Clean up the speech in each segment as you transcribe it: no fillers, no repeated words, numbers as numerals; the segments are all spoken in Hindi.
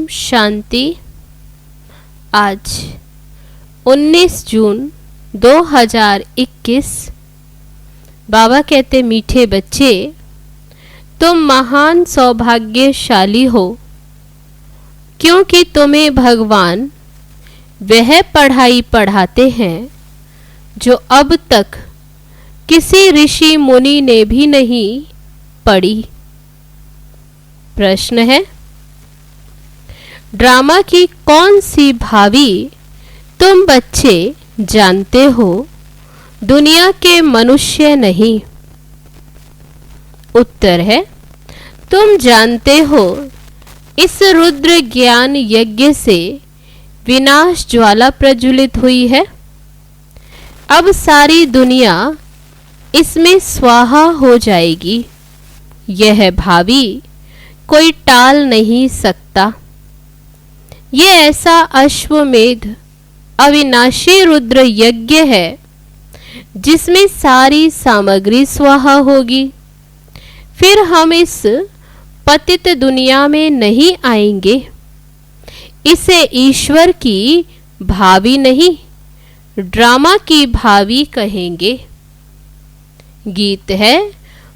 शांति। आज 19 जून 2021। बाबा कहते मीठे बच्चे, तुम महान सौभाग्यशाली हो, क्योंकि तुम्हें भगवान वह पढ़ाई पढ़ाते हैं जो अब तक किसी ऋषि मुनि ने भी नहीं पढ़ी। प्रश्न है, ड्रामा की कौन सी भावी तुम बच्चे जानते हो, दुनिया के मनुष्य नहीं? उत्तर है, तुम जानते हो इस रुद्र ज्ञान यज्ञ से विनाश ज्वाला प्रज्वलित हुई है। अब सारी दुनिया इसमें स्वाहा हो जाएगी। यह भावी कोई टाल नहीं सकता। ये ऐसा अश्वमेध अविनाशी रुद्र यज्ञ है जिसमें सारी सामग्री स्वाहा होगी। फिर हम इस पतित दुनिया में नहीं आएंगे। इसे ईश्वर की भावी नहीं, ड्रामा की भावी कहेंगे। गीत है,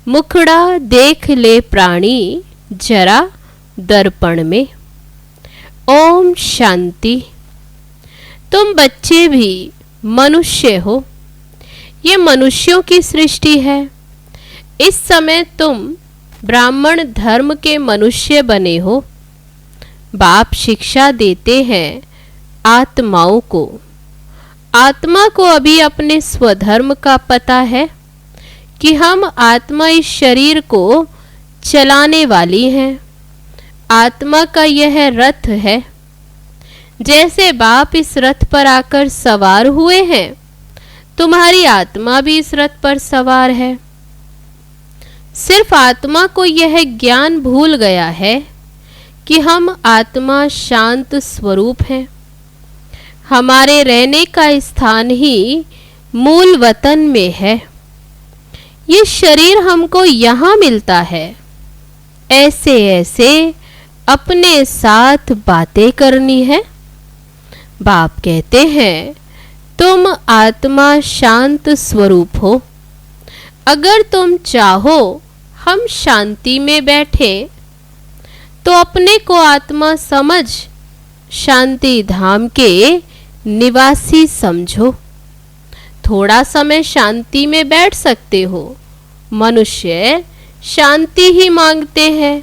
मुखड़ा देख ले प्राणी जरा दर्पण में। ओम शांति। तुम बच्चे भी मनुष्य हो। ये मनुष्यों की सृष्टि है। इस समय तुम ब्राह्मण धर्म के मनुष्य बने हो। बाप शिक्षा देते हैं आत्माओं को। आत्मा को अभी अपने स्वधर्म का पता है कि हम आत्मा इस शरीर को चलाने वाली हैं। आत्मा का यह रथ है। जैसे बाप इस रथ पर आकर सवार हुए हैं, तुम्हारी आत्मा भी इस रथ पर सवार है। सिर्फ आत्मा को यह ज्ञान भूल गया है कि हम आत्मा शांत स्वरूप हैं। हमारे रहने का स्थान ही मूल वतन में है। ये शरीर हमको यहाँ मिलता है। ऐसे ऐसे अपने साथ बातें करनी है। बाप कहते हैं, तुम आत्मा शांत स्वरूप हो। अगर तुम चाहो हम शांति में बैठे, तो अपने को आत्मा समझ शांति धाम के निवासी समझो। थोड़ा समय शांति में बैठ सकते हो। मनुष्य शांति ही मांगते हैं।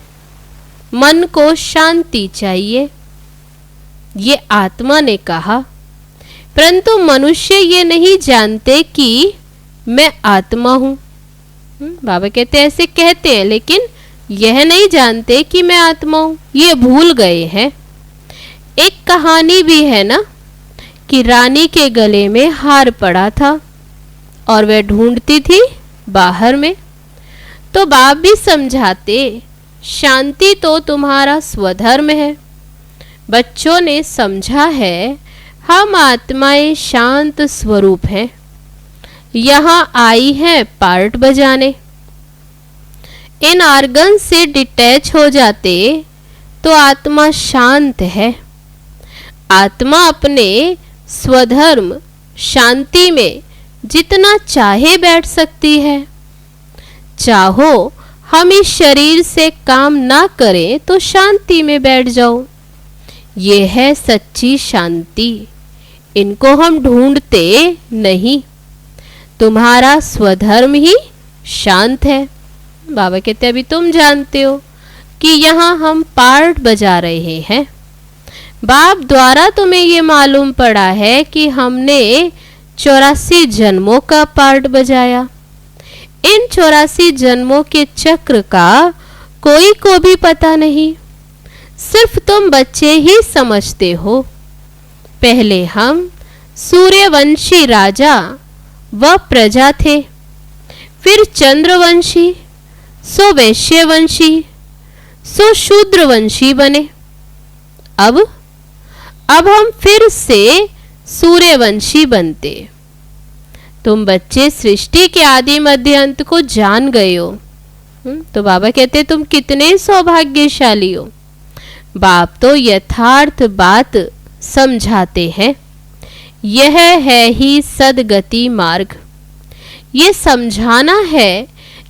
मन को शांति चाहिए, ये आत्मा ने कहा। परंतु मनुष्य ये नहीं जानते कि मैं आत्मा हूँ। बाबा कहते ऐसे कहते हैं, लेकिन यह नहीं जानते कि मैं आत्मा हूँ। ये भूल गए हैं। एक कहानी भी है ना कि रानी के गले में हार पड़ा था और वह ढूंढती थी बाहर में। तो बाप भी समझाते, शांति तो तुम्हारा स्वधर्म है। बच्चों ने समझा है हम आत्माएं शांत स्वरूप हैं। यहाँ आई हैं पार्ट बजाने। इन आर्गन से डिटैच हो जाते तो आत्मा शांत है। आत्मा अपने स्वधर्म शांति में जितना चाहे बैठ सकती है। चाहो हम इस शरीर से काम ना करें तो शांति में बैठ जाओ। ये है सच्ची शांति। इनको हम ढूंढते नहीं। तुम्हारा स्वधर्म ही शांत है। बाबा कहते अभी तुम जानते हो कि यहाँ हम पार्ट बजा रहे हैं। बाप द्वारा तुम्हें ये मालूम पड़ा है कि हमने 84 जन्मों का पार्ट बजाया। इन 84 जन्मों के चक्र का कोई को भी पता नहीं। सिर्फ तुम बच्चे ही समझते हो। पहले हम सूर्यवंशी राजा व प्रजा थे, फिर चंद्रवंशी, सो वैश्यवंशी, सो शूद्रवंशी बने। अब हम फिर से सूर्यवंशी बनते। तुम बच्चे सृष्टि के आदि मध्य अंत को जान गए हो। तो बाबा कहते तुम कितने सौभाग्यशाली हो। बाप तो यथार्थ बात समझाते हैं। यह है ही सद्गति मार्ग। ये समझाना है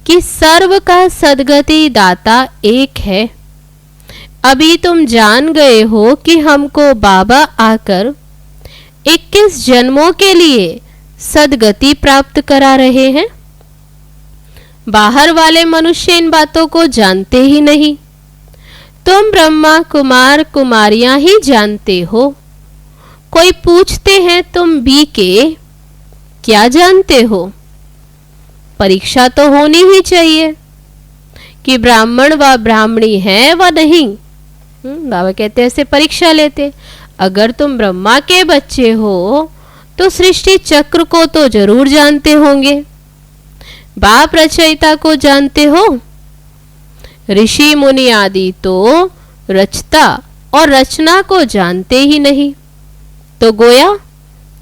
कि सर्व का सद्गति दाता एक है। अभी तुम जान गए हो कि हमको बाबा आकर 21 जन्मों के लिए सद्गति प्राप्त करा रहे हैं। बाहर वाले मनुष्य इन बातों को जानते ही नहीं। तुम ब्रह्मा कुमार कुमारियां ही जानते हो। कोई पूछते हैं तुम बी के क्या जानते हो? परीक्षा तो होनी ही चाहिए कि ब्राह्मण व ब्राह्मणी है व नहीं। बाबा कहते ऐसे परीक्षा लेते। अगर तुम ब्रह्मा के बच्चे हो तो सृष्टि चक्र को तो जरूर जानते होंगे। बाप रचयिता को जानते हो। ऋषि मुनि आदि तो रचता और रचना को जानते ही नहीं, तो गोया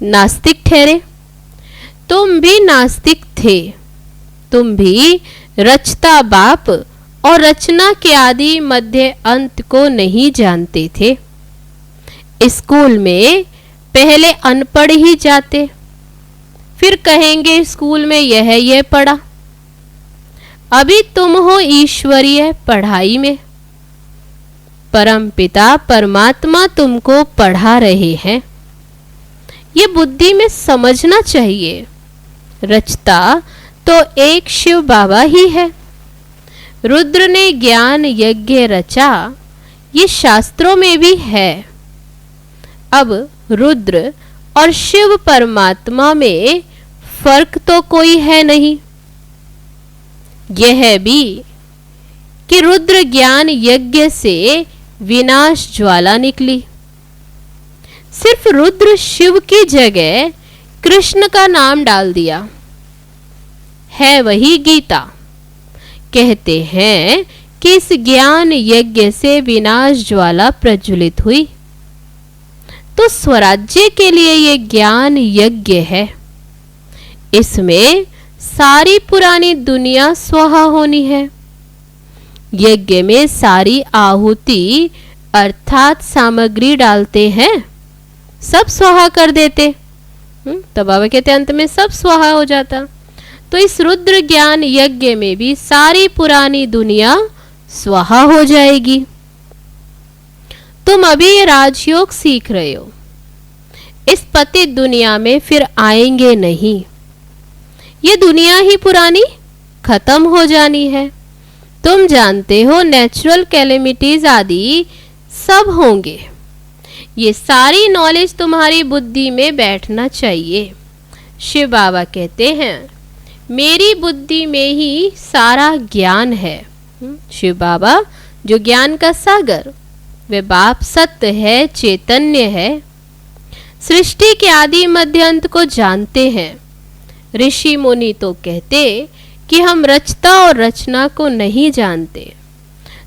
नास्तिक ठहरे। तुम भी नास्तिक थे। तुम भी रचता बाप और रचना के आदि मध्य अंत को नहीं जानते थे। स्कूल में पहले अनपढ़ ही जाते, फिर कहेंगे स्कूल में यह पढ़ा। अभी तुम हो ईश्वरीय पढ़ाई में। परम पिता परमात्मा तुमको पढ़ा रहे हैं। ये बुद्धि में समझना चाहिए। रचता तो एक शिव बाबा ही है। रुद्र ने ज्ञान यज्ञ रचा, ये शास्त्रों में भी है। अब रुद्र और शिव परमात्मा में फर्क तो कोई है नहीं। यह भी कि रुद्र ज्ञान यज्ञ से विनाश ज्वाला निकली। सिर्फ रुद्र शिव की जगह कृष्ण का नाम डाल दिया है, वही गीता। कहते हैं कि इस ज्ञान यज्ञ से विनाश ज्वाला प्रज्वलित हुई। तो स्वराज्य के लिए ये ज्ञान यज्ञ है। इसमें सारी पुरानी दुनिया स्वाहा होनी है। यज्ञ में सारी आहुति अर्थात सामग्री डालते हैं, सब स्वाहा कर देते। तो बाबा कहते अंत में सब स्वाहा हो जाता। तो इस रुद्र ज्ञान यज्ञ में भी सारी पुरानी दुनिया स्वाहा हो जाएगी। तुम अभी ये राजयोग सीख रहे हो। इस पतित दुनिया में फिर आएंगे नहीं। ये दुनिया ही पुरानी खत्म हो जानी है। तुम जानते हो नेचुरल कैलेमिटीज आदि सब होंगे। ये सारी नॉलेज तुम्हारी बुद्धि में बैठना चाहिए। शिव बाबा कहते हैं मेरी बुद्धि में ही सारा ज्ञान है। शिव बाबा जो ज्ञान का सागर, वे बाप सत्य है, चैतन्य है। सृष्टि के आदि मध्य अंत को जानते हैं। ऋषि मुनि तो कहते कि हम रचता और रचना को नहीं जानते।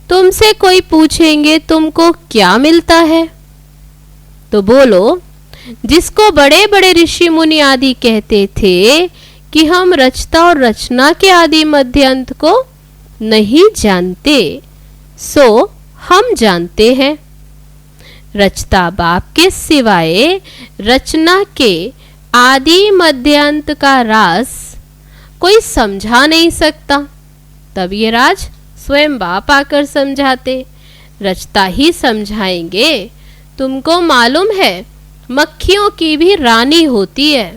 तुमसे कोई पूछेंगे तुमको क्या मिलता है, तो बोलो जिसको बड़े बड़े ऋषि मुनि आदि कहते थे कि हम रचता और रचना के आदि मध्य अंत को नहीं जानते, सो हम जानते हैं। रचता बाप के सिवाय रचना के आदि मध्यांत का राज कोई समझा नहीं सकता। तब ये राज स्वयं बाप आकर समझाते। रचता ही समझाएंगे। तुमको मालूम है मक्खियों की भी रानी होती है।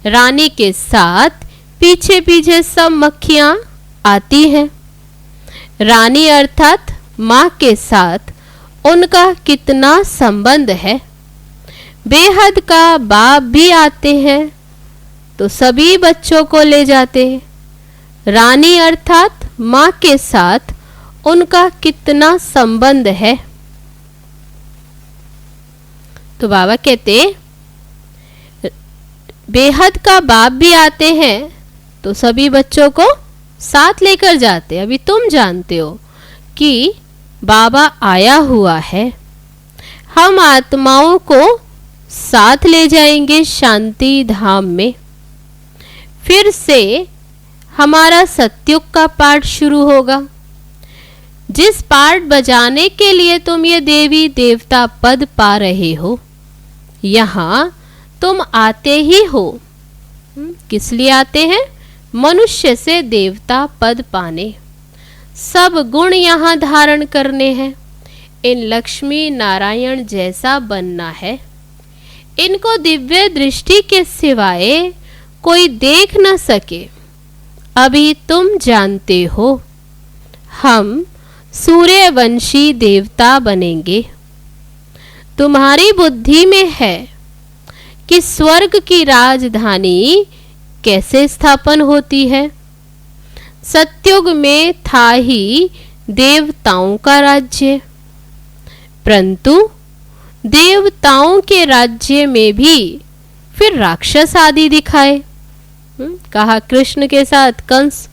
रानी के साथ पीछे पीछे सब मक्खियां आती हैं। रानी अर्थात माँ के साथ उनका कितना संबंध है। बेहद का बाप भी आते हैं तो सभी बच्चों को ले जाते हैं। रानी अर्थात माँ के साथ उनका कितना संबंध है। तो बाबा कहते बेहद का बाप भी आते हैं तो सभी बच्चों को साथ लेकर जाते। अभी तुम जानते हो कि बाबा आया हुआ है। हम आत्माओं को साथ ले जाएंगे शांति धाम में। फिर से हमारा सत्युग का पाठ शुरू होगा। जिस पार्ट बजाने के लिए तुम ये देवी देवता पद पा रहे हो, यहाँ तुम आते ही हो। किस लिए आते हैं? मनुष्य से देवता पद पाने। सब गुण यहाँ धारण करने हैं। इन लक्ष्मी नारायण जैसा बनना है। इनको दिव्य दृष्टि के सिवाय कोई देख न सके। अभी तुम जानते हो, हम सूर्यवंशी देवता बनेंगे। तुम्हारी बुद्धि में है कि स्वर्ग की राजधानी कैसे स्थापन होती है। सतयुग में था ही देवताओं का राज्य, परंतु देवताओं के राज्य में भी फिर राक्षस आदि दिखाए। कहा कृष्ण के साथ कंस,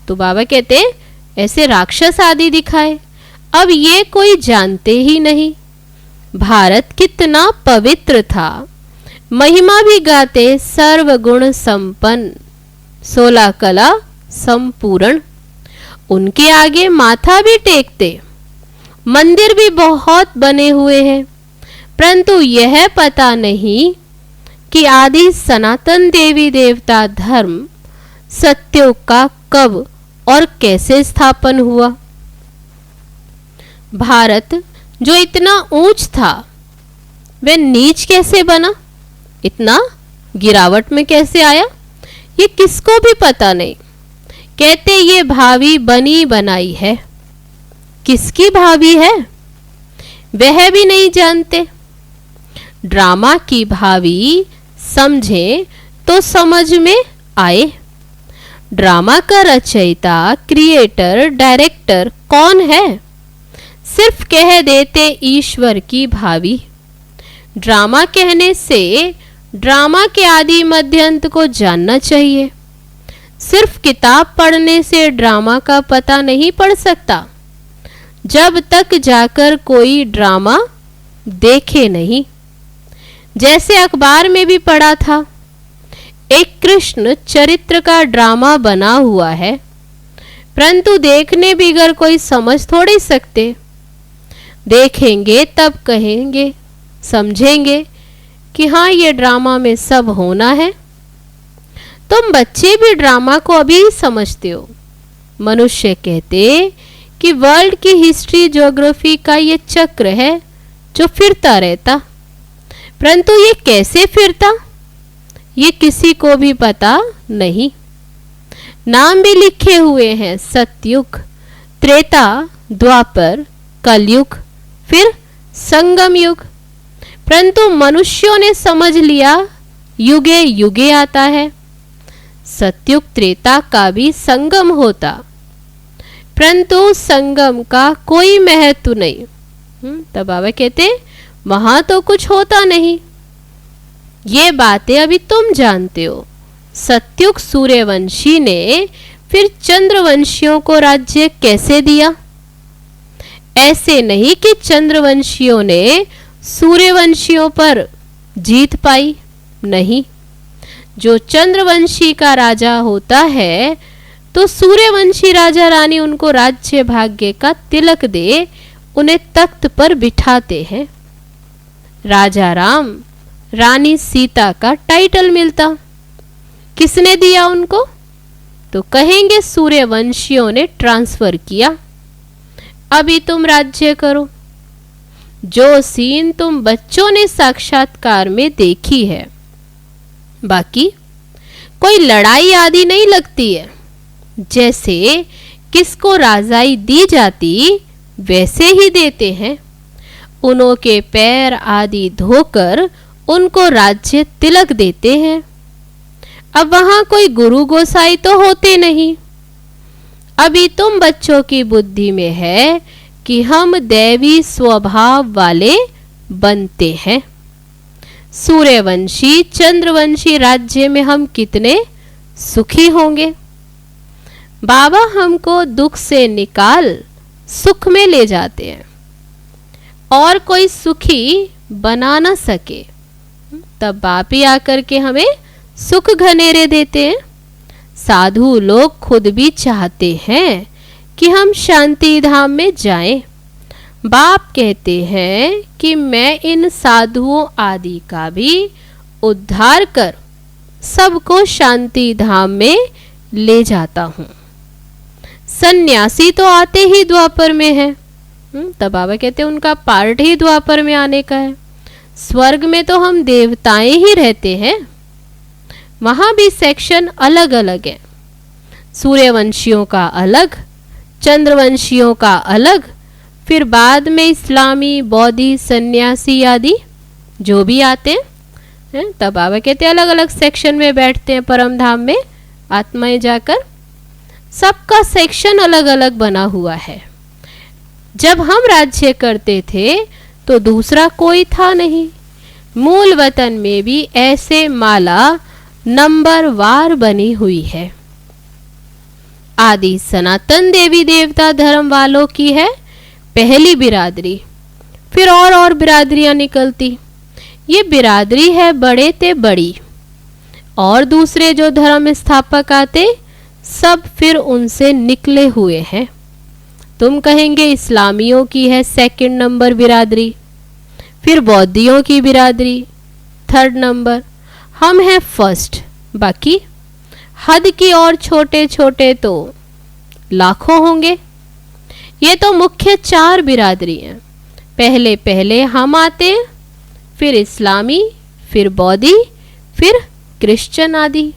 तो बाबा कहते ऐसे राक्षस आदि दिखाए। अब ये कोई जानते ही नहीं। भारत कितना पवित्र था, महिमा भी गाते सर्वगुण संपन्न, 16 कला संपूर्ण। उनके आगे माथा भी टेकते। मंदिर भी बहुत बने हुए हैं, परंतु यह पता नहीं कि आदि सनातन देवी देवता धर्म सत्युग का कब और कैसे स्थापन हुआ। भारत जो इतना ऊंच था, वह नीच कैसे बना, इतना गिरावट में कैसे आया, ये किसको भी पता नहीं। कहते ये भावी बनी बनाई है। किसकी भावी है वह भी नहीं जानते। ड्रामा की भावी समझे तो समझ में आए। ड्रामा का रचयिता, क्रिएटर, डायरेक्टर कौन है? सिर्फ कह देते ईश्वर की भावी। ड्रामा कहने से ड्रामा के आदि मध्य अंत को जानना चाहिए। सिर्फ किताब पढ़ने से ड्रामा का पता नहीं पड़ सकता, जब तक जाकर कोई ड्रामा देखे नहीं। जैसे अखबार में भी पढ़ा था, एक कृष्ण चरित्र का ड्रामा बना हुआ है, परंतु देखने बिगर कोई समझ थोड़ी सकते। देखेंगे तब कहेंगे, समझेंगे कि हाँ ये ड्रामा में सब होना है। तुम बच्चे भी ड्रामा को अभी समझते हो। मनुष्य कहते कि वर्ल्ड की हिस्ट्री ज्योग्राफी का ये चक्र है जो फिरता रहता, परंतु ये कैसे फिरता ये किसी को भी पता नहीं। नाम भी लिखे हुए हैं, सतयुग, त्रेता, द्वापर, कलयुग, फिर संगम युग, परंतु मनुष्यों ने समझ लिया युगे युगे आता है। सतयुग त्रेता का भी संगम होता, परंतु संगम का कोई महत्व नहीं। तब बाबा कहते वहां तो कुछ होता नहीं। ये बातें अभी तुम जानते हो। सतयुग सूर्यवंशी ने फिर चंद्रवंशियों को राज्य कैसे दिया? ऐसे नहीं कि चंद्रवंशियों ने सूर्यवंशियों पर जीत पाई, नहीं। जो चंद्रवंशी का राजा होता है तो सूर्यवंशी राजा रानी उनको राज्य भाग्य का तिलक दे उन्हें तख्त पर बिठाते हैं। राजा राम, रानी सीता का टाइटल मिलता। किसने दिया उनको? तो कहेंगे सूर्यवंशियों ने ट्रांसफर किया। अभी तुम राज्य करो। जो सीन तुम बच्चों ने साक्षात्कार में देखी है, बाकी कोई लड़ाई आदि नहीं लगती है। जैसे किसको राजाई दी जाती वैसे ही देते हैं। उन्हों के पैर आदि धोकर उनको राज्य तिलक देते हैं। अब वहां कोई गुरु गोसाई तो होते नहीं। अभी तुम बच्चों की बुद्धि में है कि हम दैवी स्वभाव वाले बनते हैं। सूर्यवंशी चंद्रवंशी राज्य में हम कितने सुखी होंगे। बाबा हमको दुख से निकाल सुख में ले जाते हैं और कोई सुखी बना ना सके। तब बाप ही आकर के हमें सुख घनेरे देते हैं। साधु लोग खुद भी चाहते हैं कि हम शांति धाम में जाएं। बाप कहते हैं कि मैं इन साधुओं आदि का भी उद्धार कर सबको शांति धाम में ले जाता हूँ। सन्यासी तो आते ही द्वापर में है, तब बाबा कहते हैं उनका पार्ट ही द्वापर में आने का है। स्वर्ग में तो हम देवताएं ही रहते हैं, वहां भी सेक्शन अलग अलग है। सूर्यवंशियों का अलग, चंद्रवंशियों का अलग, फिर बाद में इस्लामी, बौद्धि, सन्यासी आदि जो भी आते हैं, तब बाबा कहते हैं अलग अलग सेक्शन में बैठते हैं परम धाम में आत्माएं जाकर। सबका सेक्शन अलग अलग बना हुआ है। जब हम राज्य करते थे तो दूसरा कोई था नहीं। मूल वतन में भी ऐसे माला नंबर वार बनी हुई है। आदि सनातन देवी देवता धर्म वालों की है पहली बिरादरी, फिर और बिरादरियां निकलती। ये बिरादरी है बड़े ते बड़ी, और दूसरे जो धर्म स्थापक आते सब फिर उनसे निकले हुए हैं। तुम कहेंगे इस्लामियों की है सेकंड नंबर बिरादरी, फिर बौद्धियों की बिरादरी थर्ड नंबर, हम हैं फर्स्ट। बाकी हद की और छोटे छोटे तो लाखों होंगे। ये तो मुख्य 4 बिरादरी हैं। पहले पहले हम आते हैं, फिर इस्लामी, फिर बौद्धि, फिर क्रिश्चियन आदि।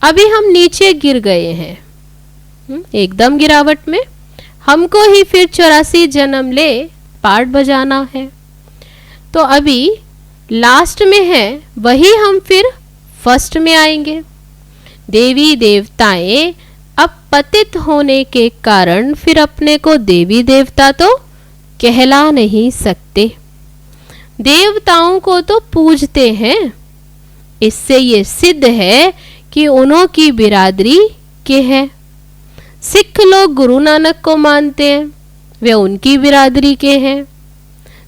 अभी हम नीचे गिर गए हैं एकदम गिरावट में। हमको ही फिर 84 जन्म ले पार्ट बजाना है। तो अभी लास्ट में है, वही हम फिर फर्स्ट में आएंगे। देवी देवताएं अब पतित होने के कारण फिर अपने को देवी देवता तो कहला नहीं सकते। देवताओं को तो पूजते हैं। इससे ये सिद्ध है कि उन्हों की बिरादरी के हैं। सिख लोग गुरु नानक को मानते हैं, वे उनकी बिरादरी के हैं।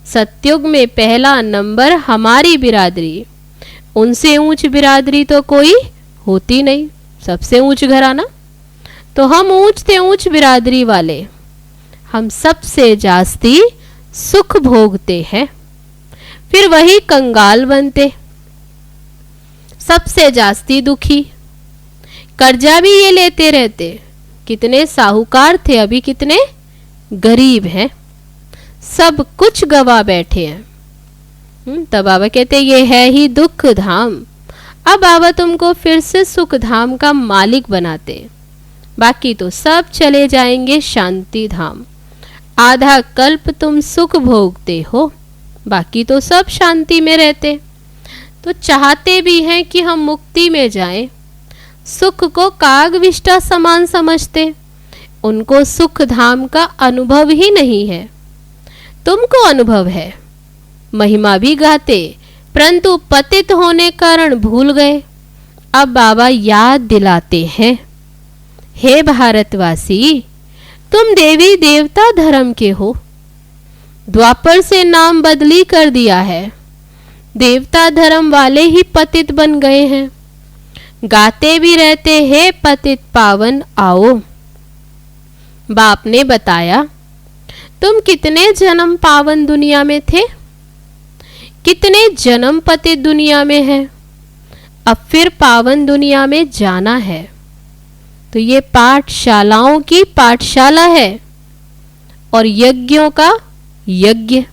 सतयुग में पहला नंबर हमारी बिरादरी, उनसे ऊंच बिरादरी तो कोई होती नहीं, सबसे ऊंच घराना। तो हम ऊंच से ऊंच बिरादरी वाले, हम सबसे जास्ती सुख भोगते हैं। फिर वही कंगाल बनते, सबसे जास्ती दुखी। कर्जा भी ये लेते रहते। कितने साहूकार थे, अभी कितने गरीब हैं, सब कुछ गवा बैठे हैं। तब बाबा कहते ये है ही दुख धाम। अब बाबा तुमको फिर से सुख धाम का मालिक बनाते, बाकी तो सब चले जाएंगे शांति धाम। आधा कल्प तुम सुख भोगते हो, बाकी तो सब शांति में रहते। तो चाहते भी हैं कि हम मुक्ति में जाएं। सुख को कागविष्टा समान समझते, उनको सुख धाम का अनुभव ही नहीं है। तुमको अनुभव है, महिमा भी गाते, परंतु पतित होने कारण भूल गए। अब बाबा याद दिलाते हैं, हे भारतवासी, तुम देवी देवता धर्म के हो। द्वापर से नाम बदली कर दिया है, देवता धर्म वाले ही पतित बन गए हैं। गाते भी रहते हैं पतित पावन आओ। बाप ने बताया, तुम कितने जन्म पावन दुनिया में थे, कितने जन्म पतित दुनिया में है, अब फिर पावन दुनिया में जाना है। तो ये पाठशालाओं की पाठशाला है और यज्ञों का यज्ञ।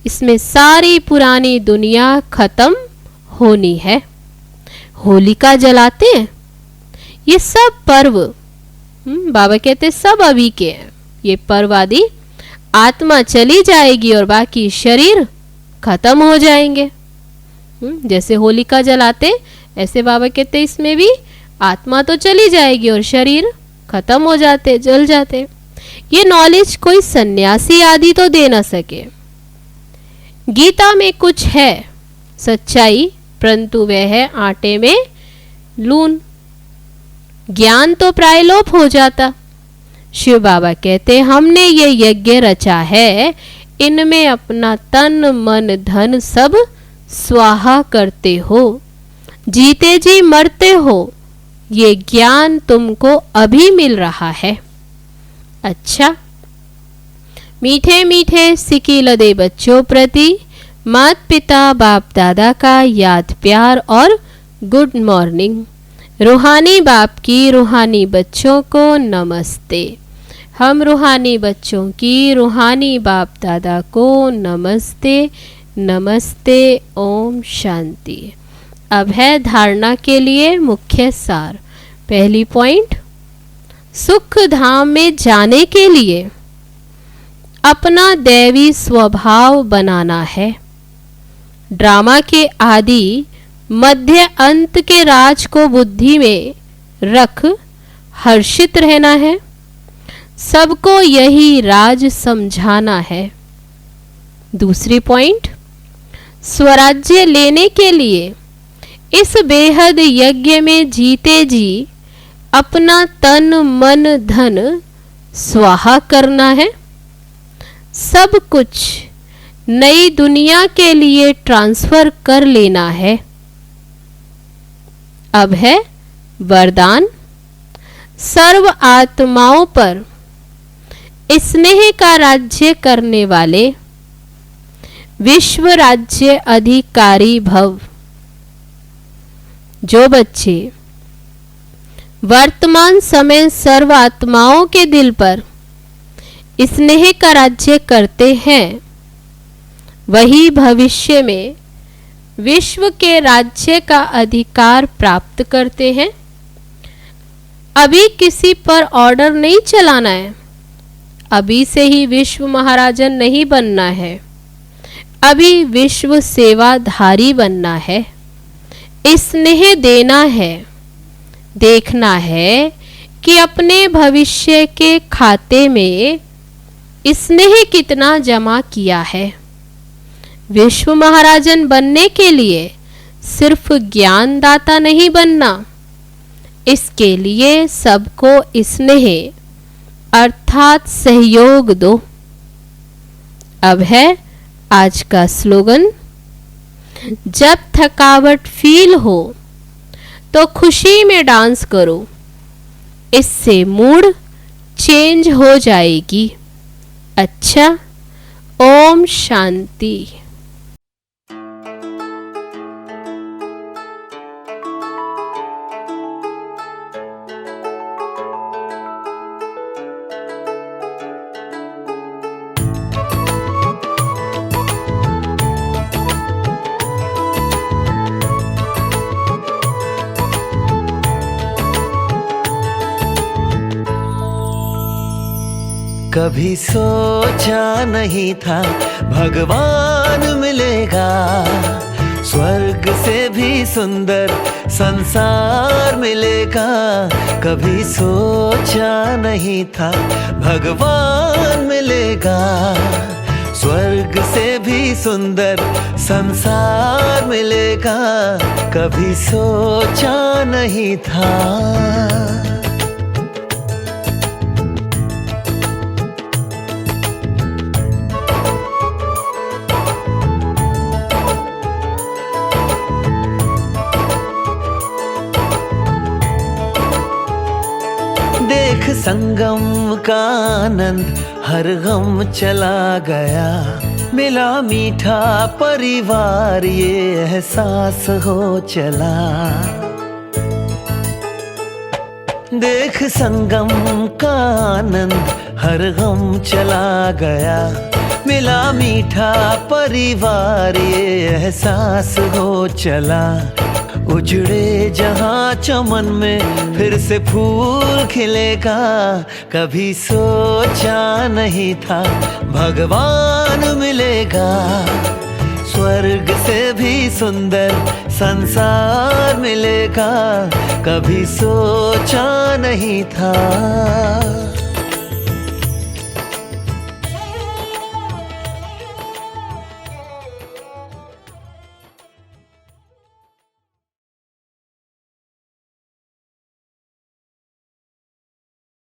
इसमें सारी पुरानी दुनिया खत्म होनी है। होलिका जलाते हैं, ये सब पर्व बाबा कहते सब अभी के हैं। ये पर्व आदि आत्मा चली जाएगी और बाकी शरीर खत्म हो जाएंगे। जैसे होलिका जलाते, ऐसे बाबा कहते इसमें भी आत्मा तो चली जाएगी और शरीर खत्म हो जाते, जल जाते। ये नॉलेज कोई सन्यासी आदि तो दे ना सके। गीता में कुछ है सच्चाई, परंतु वह है आटे में लून। ज्ञान तो प्रायलोप हो जाता। शिव बाबा कहते हमने ये यज्ञ रचा है, इनमें अपना तन मन धन सब स्वाहा करते हो, जीते जी मरते हो। ये ज्ञान तुमको अभी मिल रहा है। अच्छा, मीठे मीठे सिकीलदे बच्चों प्रति माता पिता बाप दादा का याद प्यार और गुड मॉर्निंग। रूहानी बाप की रूहानी बच्चों को नमस्ते। हम रूहानी बच्चों की रूहानी बाप दादा को नमस्ते नमस्ते। ओम शांति। अब है धारणा के लिए मुख्य सार। पहली पॉइंट, सुख धाम में जाने के लिए अपना दैवी स्वभाव बनाना है। ड्रामा के आदि मध्य अंत के राज को बुद्धि में रख हर्षित रहना है। सबको यही राज समझाना है। दूसरी पॉइंट, स्वराज्य लेने के लिए इस बेहद यज्ञ में जीते जी अपना तन मन धन स्वाहा करना है। सब कुछ नई दुनिया के लिए ट्रांसफर कर लेना है। अब है वरदान। सर्व आत्माओं पर स्नेह का राज्य करने वाले विश्व राज्य अधिकारी भव। जो बच्चे वर्तमान समय सर्व आत्माओं के दिल पर स्नेह का राज्य करते हैं, वही भविष्य में विश्व के राज्य का अधिकार प्राप्त करते हैं। अभी किसी पर ऑर्डर नहीं चलाना है। अभी से ही विश्व महाराजन नहीं बनना है। अभी विश्व सेवाधारी बनना है। स्नेह देना है। देखना है कि अपने भविष्य के खाते में स्नेह कितना जमा किया है। विश्व महाराजन बनने के लिए सिर्फ ज्ञान दाता नहीं बनना, इसके लिए सबको स्नेह अर्थात सहयोग दो। अब है आज का स्लोगन। जब थकावट फील हो तो खुशी में डांस करो, इससे मूड चेंज हो जाएगी। अच्छा, ओम शांति। कभी सोचा नहीं था भगवान मिलेगा, स्वर्ग से भी सुंदर संसार मिलेगा। कभी सोचा नहीं था भगवान मिलेगा, स्वर्ग से भी सुंदर संसार मिलेगा। कभी सोचा नहीं था। देख संगम का आनंद हर गम चला गया, मिला मीठा परिवार ये एहसास हो चला। देख संगम का आनंद हर गम चला गया, मिला मीठा परिवार ये एहसास हो चला। उजड़े जहां चमन में फिर से फूल खिलेगा। कभी सोचा नहीं था भगवान मिलेगा, स्वर्ग से भी सुंदर संसार मिलेगा। कभी सोचा नहीं था।